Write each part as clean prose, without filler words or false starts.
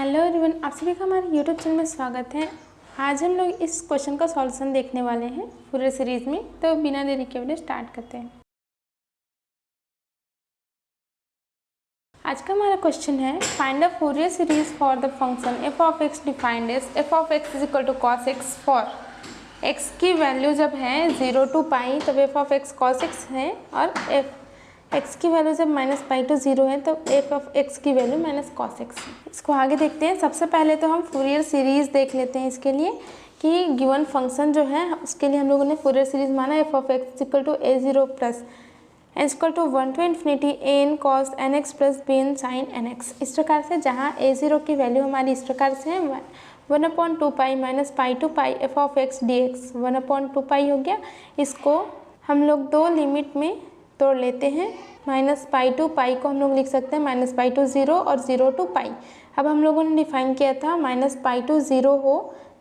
Hello everyone, आप सभी का हमारे यूट्यूब चैनल में स्वागत है। आज हम लोग इस क्वेश्चन का सॉल्यूशन देखने वाले हैं फूरियर सीरीज में। तो बिना देरी के वीडियो स्टार्ट करते हैं। आज का हमारा क्वेश्चन है, find the Fourier series for the function f of x defined as f of x is equal to cos x for x की वैल्यू जब है 0 to पाई तब f of x cos x है, और F x की value जब -पाई to 0 है तो एफ ऑफ एक्स की वैल्यू माइनस कॉस एक्स है। इसको आगे देखते हैं। सबसे पहले तो हम फूरियर सीरीज़ देख लेते हैं इसके लिए कि गिवन फंक्शन जो है उसके लिए हम लोगों ने फूरियर सीरीज़ माना f of x equal to a0 plus n equal to 1 to infinity an cos nx plus bn sin nx। इस प्रकार से जहाँ a0 की वैल्यू हमारी इस प्रकार से है 1/2 pi minus pi to pi f of x d x 1/2 pi हो गया। इसको हम लोग दो लिमिट में तोड़ लेते हैं। -पाई टू पाई को हम लोग लिख सकते हैं -पाई टू 0 और 0 to पाई। अब हम लोगों ने डिफाइन किया था -पाई टू 0 हो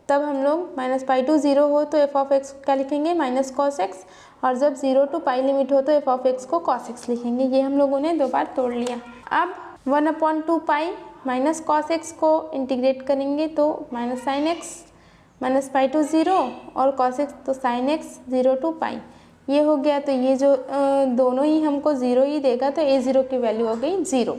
तब हम लोग -पाई टू 0 हो तो एफ ऑफ एक्स क्या लिखेंगे माइनस कॉस एक्स, और जब 0 to पाई लिमिट हो तो एफ ऑफ एक्स को कॉस एक्स लिखेंगे। ये हम लोगों ने दो बार तोड़ लिया। अब 1/2 पाई माइनस कॉस एक्स को इंटीग्रेट करेंगे तो minus sine x -pi to 0 और कॉस एक्स तो साइन एक्स 0 to पाई ये हो गया। तो ये जो दोनों ही हमको 0 ही देगा तो a0 की वैल्यू हो गई 0।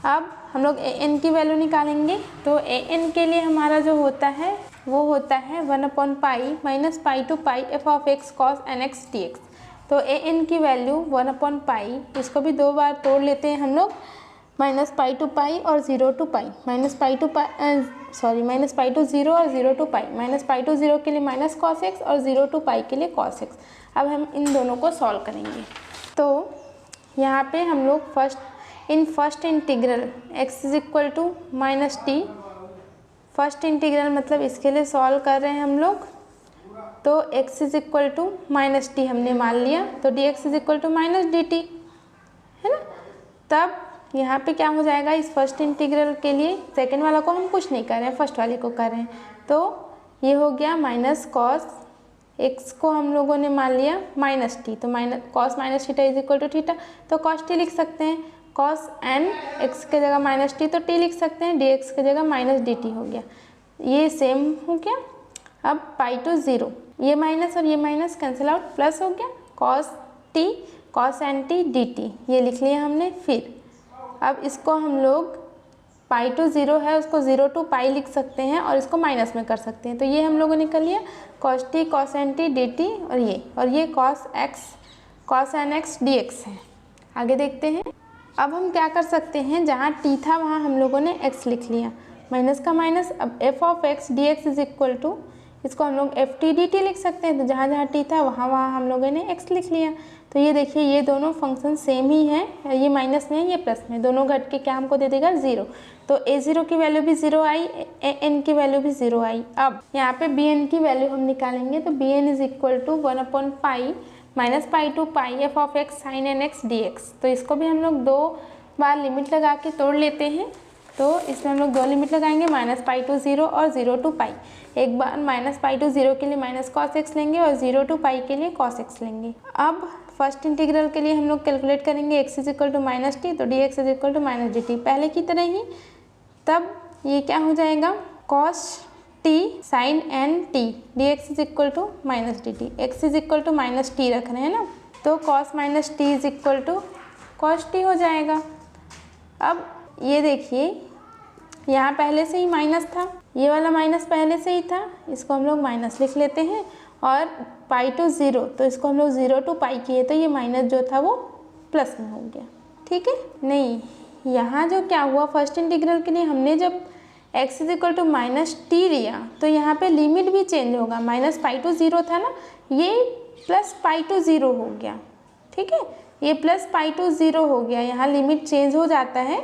अब हम लोग an की वैल्यू निकालेंगे तो an के लिए हमारा जो होता है वो होता है 1/पाई -pi to pi f of x cos nx dx। तो an की वैल्यू 1/पाई, इसको भी दो बार तोड़ लेते हैं हम लोग -पाई टू पाई और 0 to पाई -पाई टू 0 और 0 to पाई -पाई टू 0 के लिए माइनस कॉस एक्स और 0 to पाई के लिए कॉस एक्स। अब हम इन दोनों को सॉल्व करेंगे। तो यहाँ पे हम लोग first integral x is equal to -t, first integral मतलब इसके लिए सॉल्व कर रहे हैं हम लोग। तो x is equal to -t हमने मान लिया तो dx is equal to -dt है ना। तब यहाँ पे क्या हो जाएगा, इस फर्स्ट इंटीग्रल के लिए सेकंड वाला को हम कुछ नहीं कर रहे हैं, फर्स्ट वाले को कर रहे हैं। तो ये हो गया माइनस कॉस एक्स को हम लोगों ने मान लिया -t, तो cos minus theta is equal to theta, तो कॉस t लिख सकते हैं। कॉस n x के जगह -t तो t लिख सकते हैं, dx के जगह -dt हो गया। ये सेम हो गया। अब पाई टू 0 ये माइनस और ये माइनस कैंसिल आउट, प्लस हो गया cos t cos nt dt ये लिख लिया हमने। फिर अब इसको हम लोग पाई टू 0 है उसको 0 to पाई लिख सकते हैं और इसको माइनस में कर सकते हैं। तो ये हम लोगों ने कर लिया cos t cos nt dt और ये cos x cos nx dx है। आगे देखते हैं। अब हम क्या कर सकते हैं, जहाँ t था वहाँ हम लोगों ने x लिख लिया, माइनस का माइनस। अब f of x d x is equal to, इसको हम लोग एफ टी डी टी लिख सकते हैं। तो जहाँ जहाँ t था वहाँ वहाँ हम लोगों ने x लिख लिया। तो ये देखिए ये दोनों फंक्शन सेम ही हैं, ये माइनस में ये प्लस में, दोनों घट के क्या हमको दे देगा 0। तो a0 की वैल्यू भी 0 आई, an की वैल्यू भी 0 आई। अब यहाँ पे bn की वैल्यू हम निकालेंगे तो bn इज इक्वल टू 1/पाई -pi to pi f of x sine nx dx। तो इसको भी हम लोग दो बार लिमिट लगा के तोड़ लेते हैं। तो इसमें हम लोग दो लिमिट लगाएंगे -पाई टू 0 और 0 to पाई। एक बार -पाई टू 0 के लिए माइनस कॉस एक्स लेंगे और 0 to पाई के लिए कॉस एक्स लेंगे। अब फर्स्ट इंटीग्रल के लिए हम लोग कैलकुलेट करेंगे x is equal to -t तो dx is equal to -dt पहले की तरह ही। तब ये क्या हो जाएगा cos t sin nt dx is equal to -dt, x is equal to -t रख रहे हैं ना, तो cos -t is equal to cos t हो जाएगा। अब ये देखिए यहाँ पहले से ही माइनस था, ये वाला माइनस पहले से ही था, इसको हम लोग माइनस लिख लेते हैं। और पाई टू 0 तो इसको हम लोग 0 to पाई किए तो ये माइनस जो था वो प्लस में हो गया। ठीक है, नहीं यहाँ जो क्या हुआ फर्स्ट इंटीग्रल के लिए हमने जब x is equal to -t लिया तो यहाँ पे लिमिट भी चेंज होगा। -पाई टू 0 था ना, ये +पाई टू 0 हो गया। ठीक है, ये +पाई टू 0 हो गया, यहाँ लिमिट चेंज हो जाता है।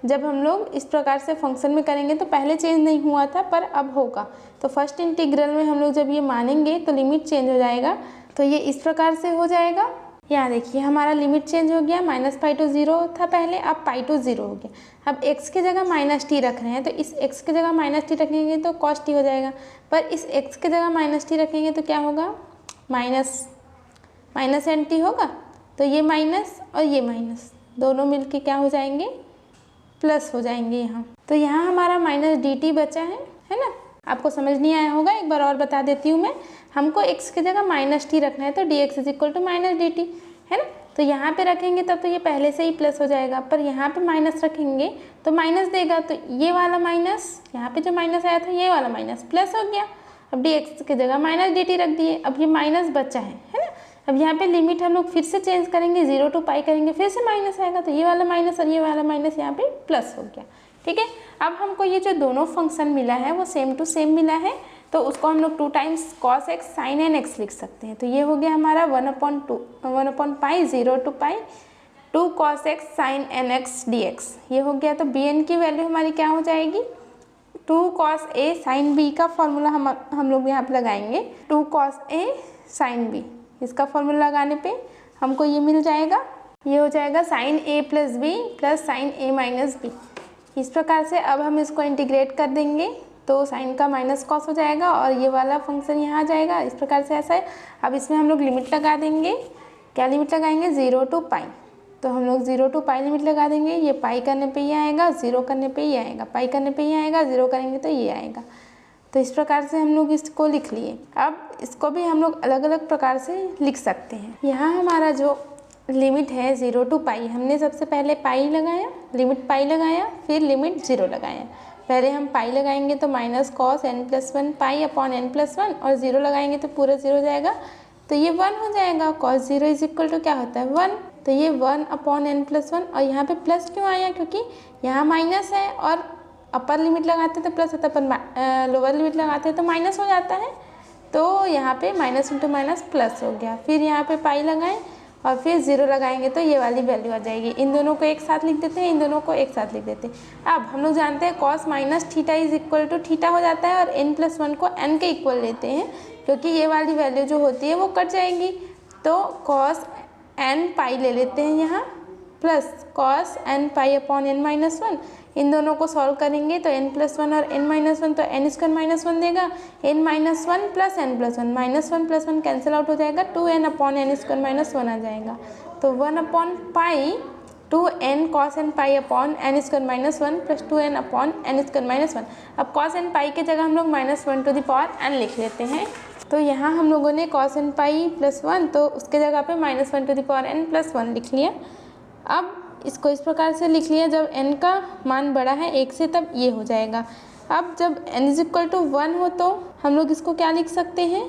जब हम लोग इस प्रकार से फंक्शन में करेंगे तो पहले चेंज नहीं हुआ था पर अब होगा। तो फर्स्ट इंटीग्रल में हम लोग जब ये मानेंगे तो लिमिट चेंज हो जाएगा। तो ये इस प्रकार से हो जाएगा। यहाँ देखिए हमारा लिमिट चेंज हो गया, -पाई टू 0 था पहले, अब पाई टू 0 हो गया। अब x की जगह -t रख रहे हैं तो इस x की जगह -t रखेंगे तो cos t हो जाएगा, पर इस x की जगह -t रखेंगे तो क्या होगा माइनस nt होगा। तो ये माइनस और ये माइनस दोनों मिलके क्या हो जाएंगे प्लस हो जाएंगे यहाँ। तो यहाँ हमारा माइनस dt बचा है ना। आपको समझ नहीं आया होगा, एक बार और बता देती हूँ मैं। हमको x की जगह माइनस t रखना है, तो dx is equal to minus dt, है ना। तो यहाँ पे रखेंगे तब तो ये पहले से ही प्लस हो जाएगा, पर यहाँ पे माइनस रखेंगे तो माइनस देगा, तो ये वाला माइनस, यहाँ पे जो माइनस आया था ये वाला माइनस प्लस हो गया। अब dx की जगह माइनस dt रख दिए, अब ये माइनस बचा है ना। अब यहाँ पे लिमिट हम लोग फिर से चेंज करेंगे, 0 टू पाई करेंगे, फिर से माइनस आएगा, तो ये वाला माइनस और ये वाला माइनस यहाँ पे प्लस हो गया। ठीक है, अब हमको ये जो दोनों फंक्शन मिला है वो सेम टू सेम मिला है, तो उसको हम लोग 2 times cos x sin nx लिख सकते हैं। तो ये हो गया हमारा 1/पाई 0 to pi 2 cos x sin nx dx, ये हो गया। तो bn की वैल्यू हमारी क्या हो जाएगी, 2 cos a sin b का फॉर्मूला हम लोग यहाँ पे लगाएंगे, 2 cos a sin b, इसका फॉर्मूला लगाने पे हमको ये मिल जाएगा, ये हो जाएगा sin a plus b plus sin a minus b। इस प्रकार से अब हम इसको इंटीग्रेट कर देंगे तो साइन का माइनस कॉस हो जाएगा और ये वाला फंक्शन यहाँ आ जाएगा। इस प्रकार से ऐसा है। अब इसमें हम लोग लिमिट लगा देंगे, क्या लिमिट लगाएंगे, 0 टू पाई। तो हम लोग 0 टू पाई लिमिट लगा देंगे, ये पाई करने पे ये आएगा, 0 करने पे ये आएगा, पाई करने पे ये आएगा, 0 करेंगे तो ये आएगा। तो इस प्रकार से हम लोग इसको लिख लिए। अब इसको भी हम लोग अलग अलग प्रकार से लिख सकते हैं। यहाँ हमारा जो लिमिट है 0 टू पाई, हमने सबसे पहले पाई लगाया, लिमिट पाई लगाया, फिर लिमिट 0 लगाया। पहले हम पाई लगाएंगे तो minus cos n+1 pi upon n+1, और 0 लगाएंगे तो पूरा 0 हो जाएगा, तो ये 1 हो जाएगा। कॉस 0 इज इक्वल टू क्या होता है 1, तो ये 1 अपॉन n+1। और यहाँ पे प्लस क्यों आया, क्योंकि यहाँ माइनस है और अपर लिमिट लगाते तो प्लस होता है, पर लोअर लिमिट लगाते हैं तो माइनस हो जाता है। तो यहाँ पे माइनस इंटू माइनस प्लस हो गया। फिर यहाँ पे पाई लगाएं और फिर 0 लगाएंगे तो ये वाली वैल्यू आ जाएगी। इन दोनों को एक साथ लिख देते हैं, इन दोनों को एक साथ लिख देते हैं। अब हम लोग जानते हैं cos minus theta is equal to theta हो जाता है, और n+1 को n के इक्वल लेते हैं, क्योंकि ये वाली वैल्यू जो होती है वो कट जाएगी। तो कॉस n पाई ले लेते हैं यहाँ, plus cos n pi upon n-1। इन दोनों को सॉल्व करेंगे तो n+1 और n-1, तो n² -1 देगा, n-1 plus n+1, -1 plus 1 cancel out हो जाएगा, 2n अपॉन n² -1 आ जाएगा। तो 1/पाई 2n cos n pi upon n² -1 plus 2n upon n² -1। अब cos n पाई की जगह हम लोग -1 टू द पावर n लिख लेते हैं। तो यहाँ हम लोगों ने cos n पाई प्लस 1, तो उसके जगह पे -1 to the power n plus 1 लिख लिया। अब इसको इस प्रकार से लिख लिया, जब n का मान बड़ा है 1 से तब ये हो जाएगा। अब जब n इज इक्वल टू 1 हो तो हम लोग इसको क्या लिख सकते हैं,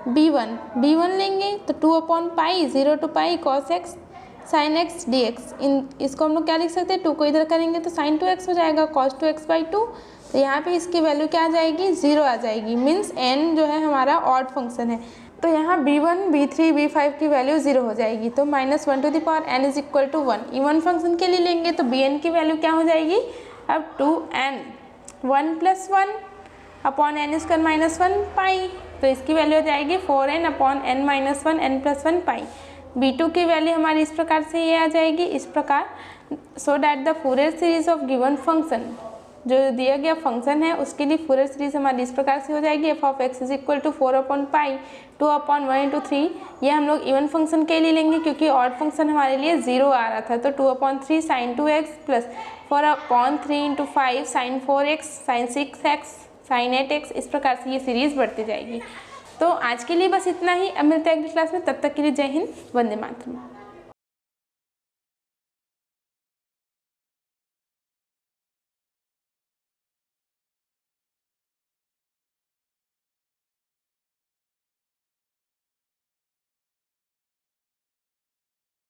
b1 लेंगे, तो 2/पाई 0 to pi cos x sin x dx। इसको हम लोग क्या लिख सकते हैं, 2 को इधर करेंगे तो sin 2x हो जाएगा, cos 2x/2। तो यहाँ पे इसकी वैल्यू क्या आ जाएगी, 0 आ जाएगी। मीन्स n जो है हमारा ऑड फंक्शन है, तो यहाँ b1, b3, b5 की वैल्यू 0 हो जाएगी। तो -1 to the power n is equal to 1। Even function के लिए लेंगे तो bn की वैल्यू क्या हो जाएगी, अब 2n 1 प्लस 1 अपॉन n² -1 पाई, तो इसकी वैल्यू हो जाएगी 4n अपॉन n-1 n+1 पाई। b2 की वैल्यू हमारी इस प्रकार से ये आ जाएगी, इस प्रकार। So that the Fourier series of given function, जो दिया गया फंक्शन है उसके लिए फूरियर सीरीज हमारी इस प्रकार से हो जाएगी, f(x) इज इक्वल टू 4/पाई 2/1 × 3। ये हम लोग इवन फंक्शन के लिए लेंगे, क्योंकि ऑड फंक्शन हमारे लिए 0 आ रहा था, तो 2/3 sin 2x plus 4/3 × 5 sin 4x sin 6x sin 8x। इस प्रकार से ये सीरीज़ बढ़ती जाएगी। तो आज के लिए बस इतना ही। अब मिलते हैं अगली क्लास में, तब तक के लिए जय हिंद, वंदे मातरम।